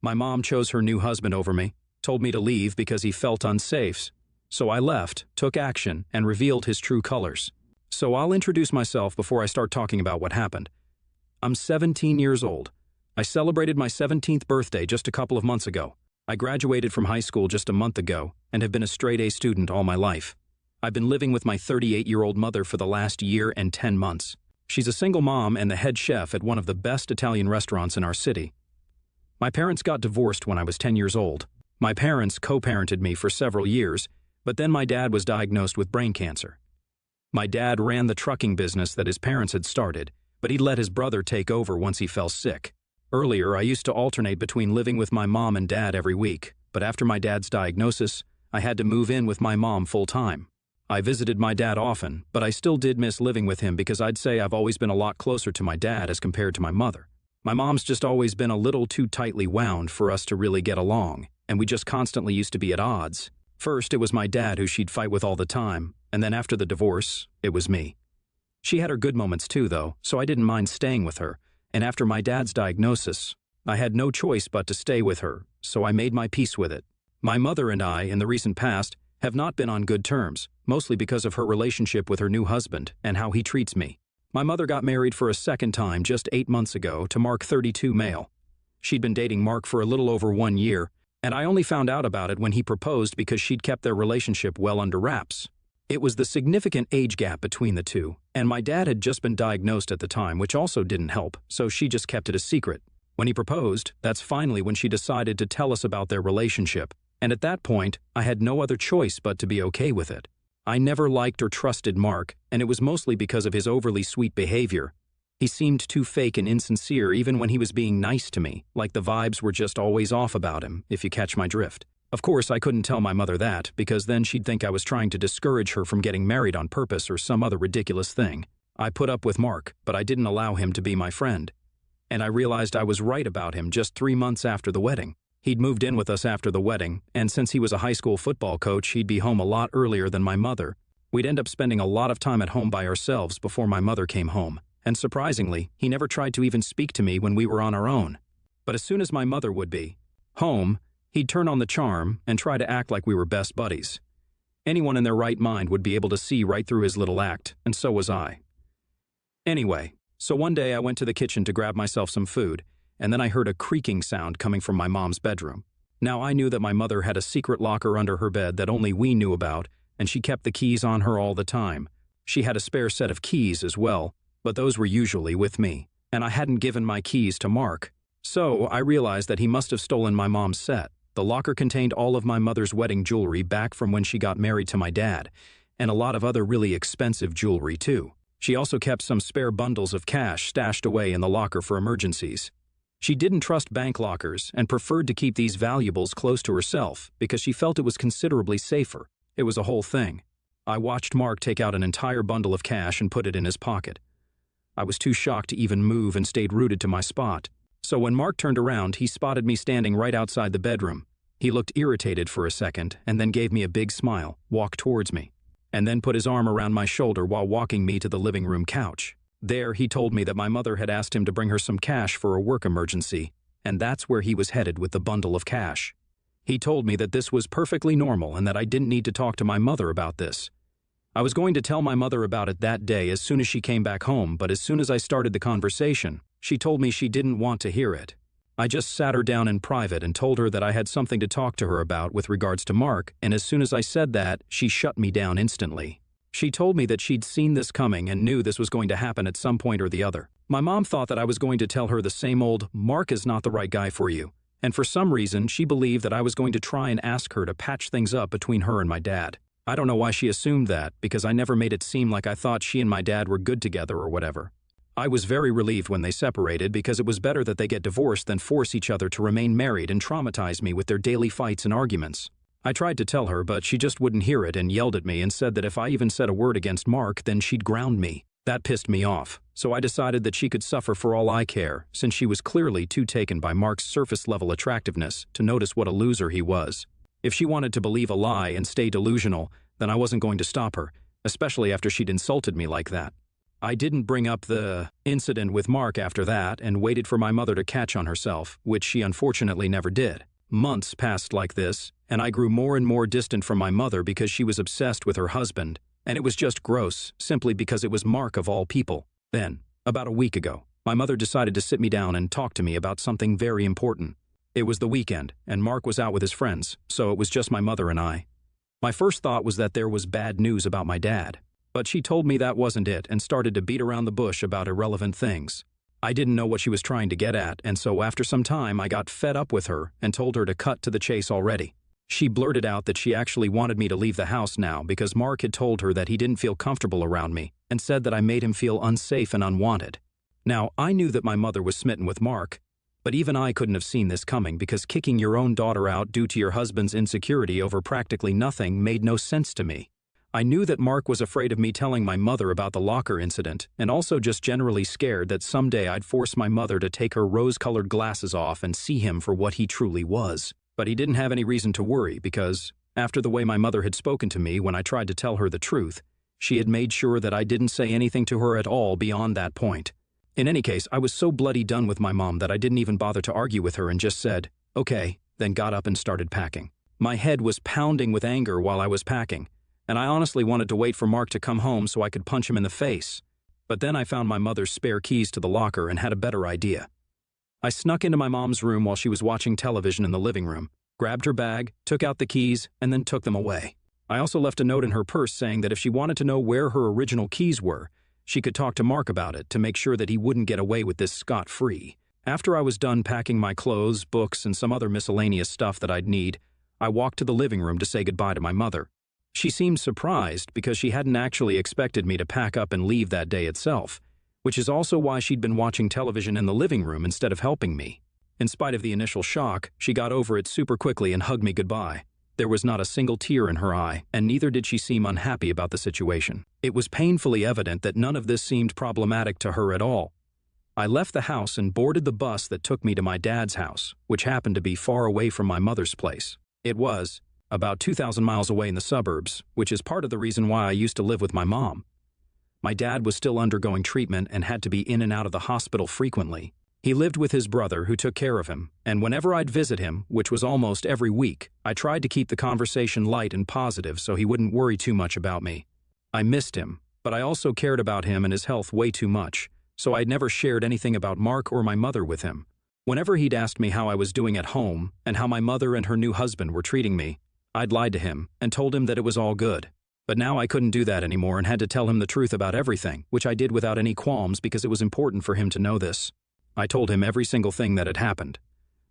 My mom chose her new husband over me, told me to leave because he felt unsafe. So I left, took action, and revealed his true colors. So I'll introduce myself before I start talking about what happened. I'm 17 years old. I celebrated my 17th birthday just a couple of months ago. I graduated from high school just a month ago and have been a straight-A student all my life. I've been living with my 38-year-old mother for the last year and 10 months. She's a single mom and the head chef at one of the best Italian restaurants in our city. My parents got divorced when I was 10 years old. My parents co-parented me for several years, but then my dad was diagnosed with brain cancer. My dad ran the trucking business that his parents had started, but he let his brother take over once he fell sick. Earlier, I used to alternate between living with my mom and dad every week, but after my dad's diagnosis, I had to move in with my mom full-time. I visited my dad often, but I still did miss living with him because I'd say I've always been a lot closer to my dad as compared to my mother. My mom's just always been a little too tightly wound for us to really get along, and we just constantly used to be at odds. First, it was my dad who she'd fight with all the time, and then after the divorce, it was me. She had her good moments too, though, so I didn't mind staying with her, and after my dad's diagnosis, I had no choice but to stay with her, so I made my peace with it. My mother and I, in the recent past, have not been on good terms, mostly because of her relationship with her new husband and how he treats me. My mother got married for a second time just 8 months ago to Mark, 32 male. She'd been dating Mark for a little over 1 year, and I only found out about it when he proposed because she'd kept their relationship well under wraps. It was the significant age gap between the two, and my dad had just been diagnosed at the time, which also didn't help, so she just kept it a secret. When he proposed, that's finally when she decided to tell us about their relationship, and at that point, I had no other choice but to be okay with it. I never liked or trusted Mark, and it was mostly because of his overly sweet behavior. He seemed too fake and insincere even when he was being nice to me, like the vibes were just always off about him, if you catch my drift. Of course, I couldn't tell my mother that, because then she'd think I was trying to discourage her from getting married on purpose or some other ridiculous thing. I put up with Mark, but I didn't allow him to be my friend. And I realized I was right about him just 3 months after the wedding. He'd moved in with us after the wedding, and since he was a high school football coach, he'd be home a lot earlier than my mother. We'd end up spending a lot of time at home by ourselves before my mother came home. And surprisingly, he never tried to even speak to me when we were on our own. But as soon as my mother would be home, he'd turn on the charm and try to act like we were best buddies. Anyone in their right mind would be able to see right through his little act, and so was I. Anyway, so one day I went to the kitchen to grab myself some food, and then I heard a creaking sound coming from my mom's bedroom. Now I knew that my mother had a secret locker under her bed that only we knew about, and she kept the keys on her all the time. She had a spare set of keys as well, but those were usually with me, and I hadn't given my keys to Mark. So I realized that he must have stolen my mom's set. The locker contained all of my mother's wedding jewelry back from when she got married to my dad, and a lot of other really expensive jewelry too. She also kept some spare bundles of cash stashed away in the locker for emergencies. She didn't trust bank lockers and preferred to keep these valuables close to herself because she felt it was considerably safer. It was a whole thing. I watched Mark take out an entire bundle of cash and put it in his pocket. I was too shocked to even move and stayed rooted to my spot. So when Mark turned around, he spotted me standing right outside the bedroom. He looked irritated for a second and then gave me a big smile, walked towards me, and then put his arm around my shoulder while walking me to the living room couch. There, he told me that my mother had asked him to bring her some cash for a work emergency, and that's where he was headed with the bundle of cash. He told me that this was perfectly normal and that I didn't need to talk to my mother about this. I was going to tell my mother about it that day as soon as she came back home, but as soon as I started the conversation, she told me she didn't want to hear it. I just sat her down in private and told her that I had something to talk to her about with regards to Mark, and as soon as I said that, she shut me down instantly. She told me that she'd seen this coming and knew this was going to happen at some point or the other. My mom thought that I was going to tell her the same old, "Mark is not the right guy for you," and for some reason, she believed that I was going to try and ask her to patch things up between her and my dad. I don't know why she assumed that, because I never made it seem like I thought she and my dad were good together or whatever. I was very relieved when they separated because it was better that they get divorced than force each other to remain married and traumatize me with their daily fights and arguments. I tried to tell her, but she just wouldn't hear it and yelled at me and said that if I even said a word against Mark, then she'd ground me. That pissed me off, so I decided that she could suffer for all I care, since she was clearly too taken by Mark's surface-level attractiveness to notice what a loser he was. If she wanted to believe a lie and stay delusional, then I wasn't going to stop her, especially after she'd insulted me like that. I didn't bring up the incident with Mark after that and waited for my mother to catch on herself, which she unfortunately never did. Months passed like this, and I grew more and more distant from my mother because she was obsessed with her husband, and it was just gross, simply because it was Mark of all people. Then, about a week ago, my mother decided to sit me down and talk to me about something very important. It was the weekend, and Mark was out with his friends, so it was just my mother and I. My first thought was that there was bad news about my dad, but she told me that wasn't it and started to beat around the bush about irrelevant things. I didn't know what she was trying to get at, and so after some time I got fed up with her and told her to cut to the chase already. She blurted out that she actually wanted me to leave the house now because Mark had told her that he didn't feel comfortable around me and said that I made him feel unsafe and unwanted. Now, I knew that my mother was smitten with Mark, but even I couldn't have seen this coming because kicking your own daughter out due to your husband's insecurity over practically nothing made no sense to me. I knew that Mark was afraid of me telling my mother about the locker incident and also just generally scared that someday I'd force my mother to take her rose-colored glasses off and see him for what he truly was. But he didn't have any reason to worry because, after the way my mother had spoken to me when I tried to tell her the truth, she had made sure that I didn't say anything to her at all beyond that point. In any case, I was so bloody done with my mom that I didn't even bother to argue with her and just said, "Okay," then got up and started packing. My head was pounding with anger while I was packing, and I honestly wanted to wait for Mark to come home so I could punch him in the face. But then I found my mother's spare keys to the locker and had a better idea. I snuck into my mom's room while she was watching television in the living room, grabbed her bag, took out the keys, and then took them away. I also left a note in her purse saying that if she wanted to know where her original keys were, she could talk to Mark about it to make sure that he wouldn't get away with this scot-free. After I was done packing my clothes, books, and some other miscellaneous stuff that I'd need, I walked to the living room to say goodbye to my mother. She seemed surprised because she hadn't actually expected me to pack up and leave that day itself, which is also why she'd been watching television in the living room instead of helping me. In spite of the initial shock, she got over it super quickly and hugged me goodbye. There was not a single tear in her eye, and neither did she seem unhappy about the situation. It was painfully evident that none of this seemed problematic to her at all. I left the house and boarded the bus that took me to my dad's house, which happened to be far away from my mother's place. It was about 2,000 miles away in the suburbs, which is part of the reason why I used to live with my mom. My dad was still undergoing treatment and had to be in and out of the hospital frequently. He lived with his brother who took care of him, and whenever I'd visit him, which was almost every week, I tried to keep the conversation light and positive so he wouldn't worry too much about me. I missed him, but I also cared about him and his health way too much, so I'd never shared anything about Mark or my mother with him. Whenever he'd asked me how I was doing at home and how my mother and her new husband were treating me, I'd lied to him and told him that it was all good. But now I couldn't do that anymore and had to tell him the truth about everything, which I did without any qualms because it was important for him to know this. I told him every single thing that had happened.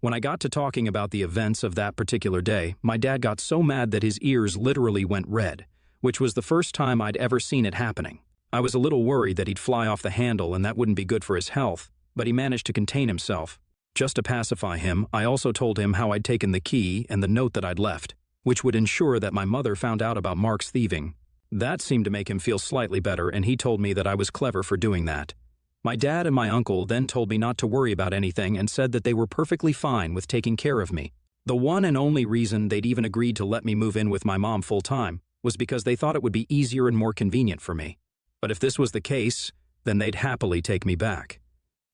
When I got to talking about the events of that particular day, my dad got so mad that his ears literally went red, which was the first time I'd ever seen it happening. I was a little worried that he'd fly off the handle and that wouldn't be good for his health, but he managed to contain himself. Just to pacify him, I also told him how I'd taken the key and the note that I'd left, which would ensure that my mother found out about Mark's thieving. That seemed to make him feel slightly better, and he told me that I was clever for doing that. My dad and my uncle then told me not to worry about anything and said that they were perfectly fine with taking care of me. The one and only reason they'd even agreed to let me move in with my mom full-time was because they thought it would be easier and more convenient for me. But if this was the case, then they'd happily take me back.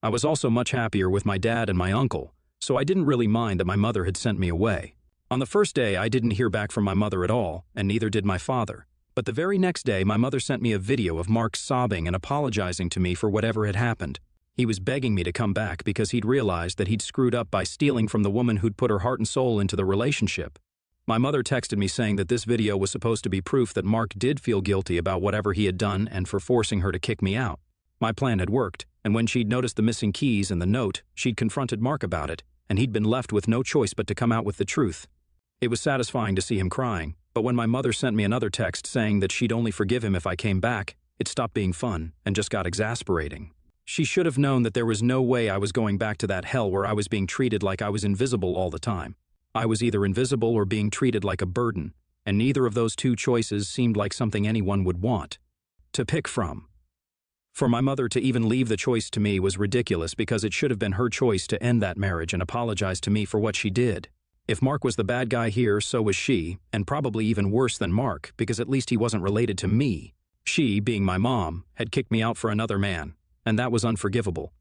I was also much happier with my dad and my uncle, so I didn't really mind that my mother had sent me away. On the first day, I didn't hear back from my mother at all, and neither did my father. But the very next day, my mother sent me a video of Mark sobbing and apologizing to me for whatever had happened. He was begging me to come back because he'd realized that he'd screwed up by stealing from the woman who'd put her heart and soul into the relationship. My mother texted me saying that this video was supposed to be proof that Mark did feel guilty about whatever he had done and for forcing her to kick me out. My plan had worked, and when she'd noticed the missing keys and the note, she'd confronted Mark about it, and he'd been left with no choice but to come out with the truth. It was satisfying to see him crying, but when my mother sent me another text saying that she'd only forgive him if I came back, it stopped being fun and just got exasperating. She should have known that there was no way I was going back to that hell where I was being treated like I was invisible all the time. I was either invisible or being treated like a burden, and neither of those two choices seemed like something anyone would want to pick from. For my mother to even leave the choice to me was ridiculous because it should have been her choice to end that marriage and apologize to me for what she did. If Mark was the bad guy here, so was she, and probably even worse than Mark because at least he wasn't related to me. She, being my mom, had kicked me out for another man, and that was unforgivable.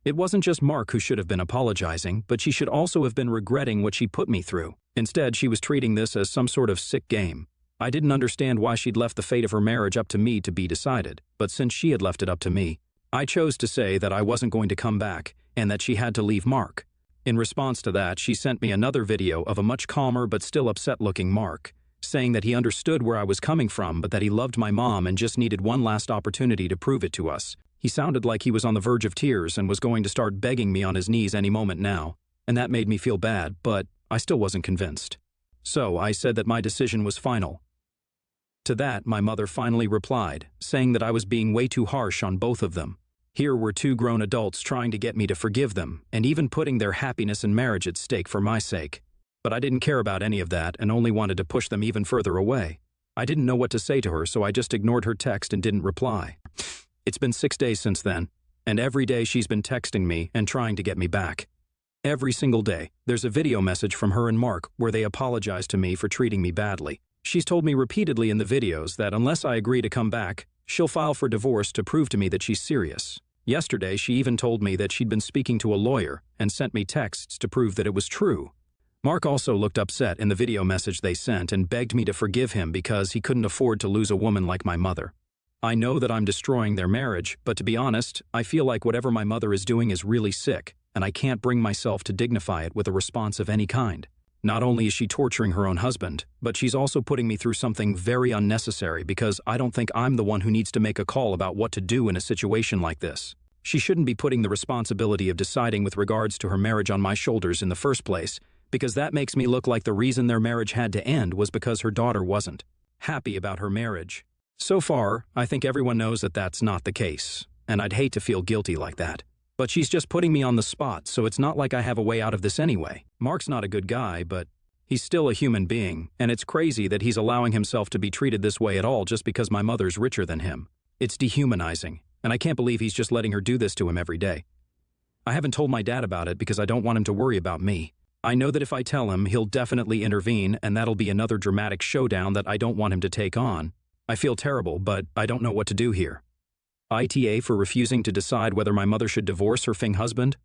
It wasn't just Mark who should have been apologizing, but she should also have been regretting what she put me through. Instead, she was treating this as some sort of sick game. I didn't understand why she'd left the fate of her marriage up to me to be decided, but since she had left it up to me, I chose to say that I wasn't going to come back and that she had to leave Mark. In response to that, she sent me another video of a much calmer but still upset-looking Mark, saying that he understood where I was coming from but that he loved my mom and just needed one last opportunity to prove it to us. He sounded like he was on the verge of tears and was going to start begging me on his knees any moment now, and that made me feel bad, but I still wasn't convinced. So I said that my decision was final. To that, my mother finally replied, saying that I was being way too harsh on both of them. Here were two grown adults trying to get me to forgive them, and even putting their happiness and marriage at stake for my sake. But I didn't care about any of that and only wanted to push them even further away. I didn't know what to say to her, so I just ignored her text and didn't reply. It's been 6 days since then, and every day she's been texting me and trying to get me back. Every single day, there's a video message from her and Mark where they apologize to me for treating me badly. She's told me repeatedly in the videos that unless I agree to come back, she'll file for divorce to prove to me that she's serious. Yesterday, she even told me that she'd been speaking to a lawyer and sent me texts to prove that it was true. Mark also looked upset in the video message they sent and begged me to forgive him because he couldn't afford to lose a woman like my mother. I know that I'm destroying their marriage, but to be honest, I feel like whatever my mother is doing is really sick, and I can't bring myself to dignify it with a response of any kind. Not only is she torturing her own husband, but she's also putting me through something very unnecessary because I don't think I'm the one who needs to make a call about what to do in a situation like this. She shouldn't be putting the responsibility of deciding with regards to her marriage on my shoulders in the first place, because that makes me look like the reason their marriage had to end was because her daughter wasn't happy about her marriage. So far, I think everyone knows that that's not the case, and I'd hate to feel guilty like that. But she's just putting me on the spot, so it's not like I have a way out of this anyway. Mark's not a good guy, but he's still a human being, and it's crazy that he's allowing himself to be treated this way at all just because my mother's richer than him. It's dehumanizing, and I can't believe he's just letting her do this to him every day. I haven't told my dad about it because I don't want him to worry about me. I know that if I tell him, he'll definitely intervene, and that'll be another dramatic showdown that I don't want him to take on. I feel terrible, but I don't know what to do here. ITA for refusing to decide whether my mother should divorce her Fing husband?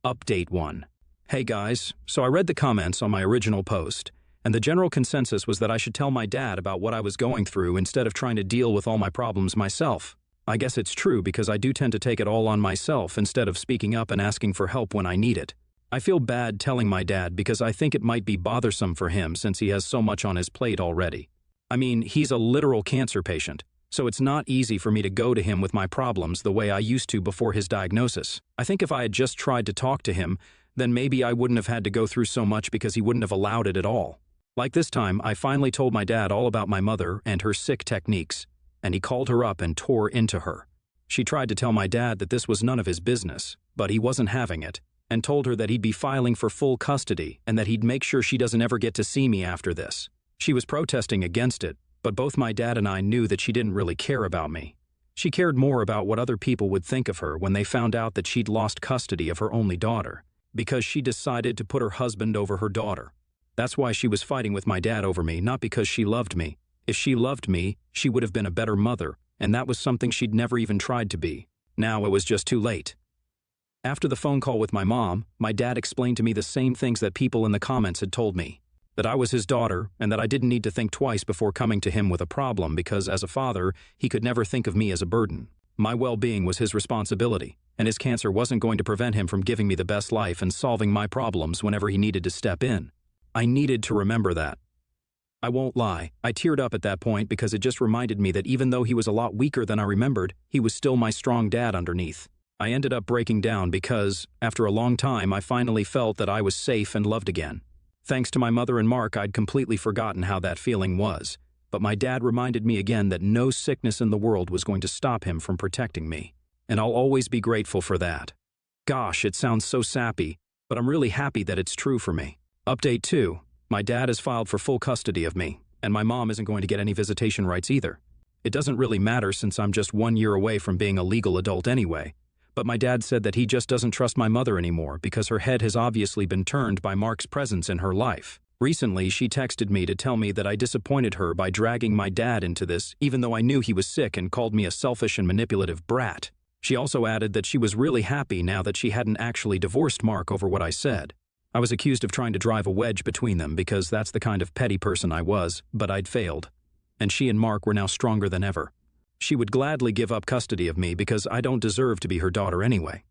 Update 1. Hey guys, so I read the comments on my original post, and the general consensus was that I should tell my dad about what I was going through instead of trying to deal with all my problems myself. I guess it's true because I do tend to take it all on myself instead of speaking up and asking for help when I need it. I feel bad telling my dad because I think it might be bothersome for him since he has so much on his plate already. I mean, he's a literal cancer patient, so it's not easy for me to go to him with my problems the way I used to before his diagnosis. I think if I had just tried to talk to him, then maybe I wouldn't have had to go through so much because he wouldn't have allowed it at all. Like this time, I finally told my dad all about my mother and her sick techniques, and he called her up and tore into her. She tried to tell my dad that this was none of his business, but he wasn't having it, and told her that he'd be filing for full custody and that he'd make sure she doesn't ever get to see me after this. She was protesting against it, but both my dad and I knew that she didn't really care about me. She cared more about what other people would think of her when they found out that she'd lost custody of her only daughter, because she decided to put her husband over her daughter. That's why she was fighting with my dad over me, not because she loved me. If she loved me, she would have been a better mother, and that was something she'd never even tried to be. Now it was just too late. After the phone call with my mom, my dad explained to me the same things that people in the comments had told me. That I was his daughter, and that I didn't need to think twice before coming to him with a problem because, as a father, he could never think of me as a burden. My well-being was his responsibility, and his cancer wasn't going to prevent him from giving me the best life and solving my problems whenever he needed to step in. I needed to remember that. I won't lie, I teared up at that point because it just reminded me that even though he was a lot weaker than I remembered, he was still my strong dad underneath. I ended up breaking down because, after a long time, I finally felt that I was safe and loved again. Thanks to my mother and Mark, I'd completely forgotten how that feeling was, but my dad reminded me again that no sickness in the world was going to stop him from protecting me, and I'll always be grateful for that. Gosh, it sounds so sappy, but I'm really happy that it's true for me. Update 2. My dad has filed for full custody of me, and my mom isn't going to get any visitation rights either. It doesn't really matter since I'm just 1 year away from being a legal adult anyway. But my dad said that he just doesn't trust my mother anymore because her head has obviously been turned by Mark's presence in her life. Recently, she texted me to tell me that I disappointed her by dragging my dad into this, even though I knew he was sick, and called me a selfish and manipulative brat. She also added that she was really happy now that she hadn't actually divorced Mark over what I said. I was accused of trying to drive a wedge between them because that's the kind of petty person I was, but I'd failed. And she and Mark were now stronger than ever. She would gladly give up custody of me because I don't deserve to be her daughter anyway.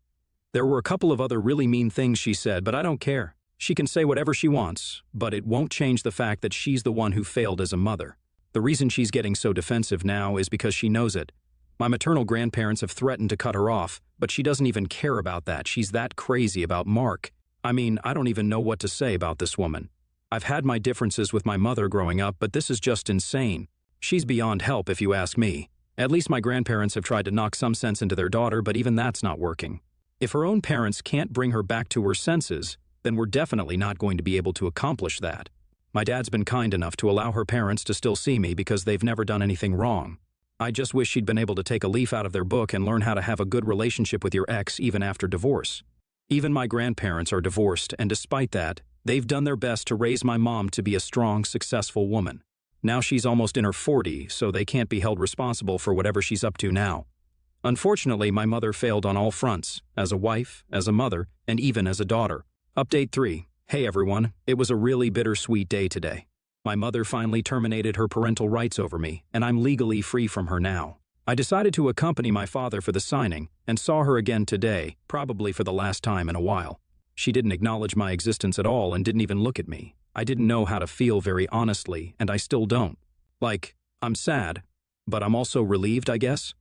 There were a couple of other really mean things she said, but I don't care. She can say whatever she wants, but it won't change the fact that she's the one who failed as a mother. The reason she's getting so defensive now is because she knows it. My maternal grandparents have threatened to cut her off, but she doesn't even care about that. She's that crazy about Mark. I mean, I don't even know what to say about this woman. I've had my differences with my mother growing up, but this is just insane. She's beyond help if you ask me. At least my grandparents have tried to knock some sense into their daughter, but even that's not working. If her own parents can't bring her back to her senses, then we're definitely not going to be able to accomplish that. My dad's been kind enough to allow her parents to still see me because they've never done anything wrong. I just wish she'd been able to take a leaf out of their book and learn how to have a good relationship with your ex even after divorce. Even my grandparents are divorced, and despite that, they've done their best to raise my mom to be a strong, successful woman. Now she's almost in her 40s, so they can't be held responsible for whatever she's up to now. Unfortunately, my mother failed on all fronts, as a wife, as a mother, and even as a daughter. Update 3. Hey everyone, it was a really bittersweet day today. My mother finally terminated her parental rights over me, and I'm legally free from her now. I decided to accompany my father for the signing, and saw her again today, probably for the last time in a while. She didn't acknowledge my existence at all and didn't even look at me. I didn't know how to feel very honestly, and I still don't. Like, I'm sad, but I'm also relieved, I guess?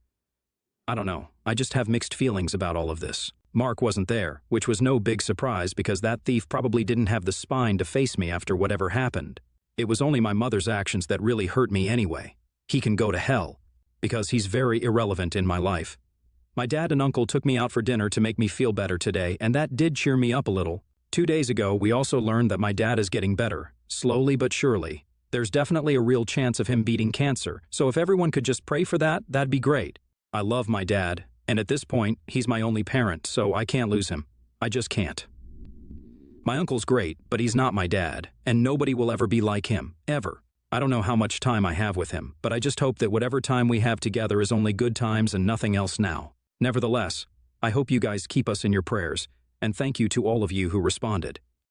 I don't know, I just have mixed feelings about all of this. Mark wasn't there, which was no big surprise because that thief probably didn't have the spine to face me after whatever happened. It was only my mother's actions that really hurt me anyway. He can go to hell, because he's very irrelevant in my life. My dad and uncle took me out for dinner to make me feel better today, and that did cheer me up a little. 2 days ago, we also learned that my dad is getting better, slowly but surely. There's definitely a real chance of him beating cancer, so if everyone could just pray for that, that'd be great. I love my dad, and at this point, he's my only parent, so I can't lose him. I just can't. My uncle's great, but he's not my dad, and nobody will ever be like him, ever. I don't know how much time I have with him, but I just hope that whatever time we have together is only good times and nothing else now. Nevertheless, I hope you guys keep us in your prayers, and thank you to all of you who responded.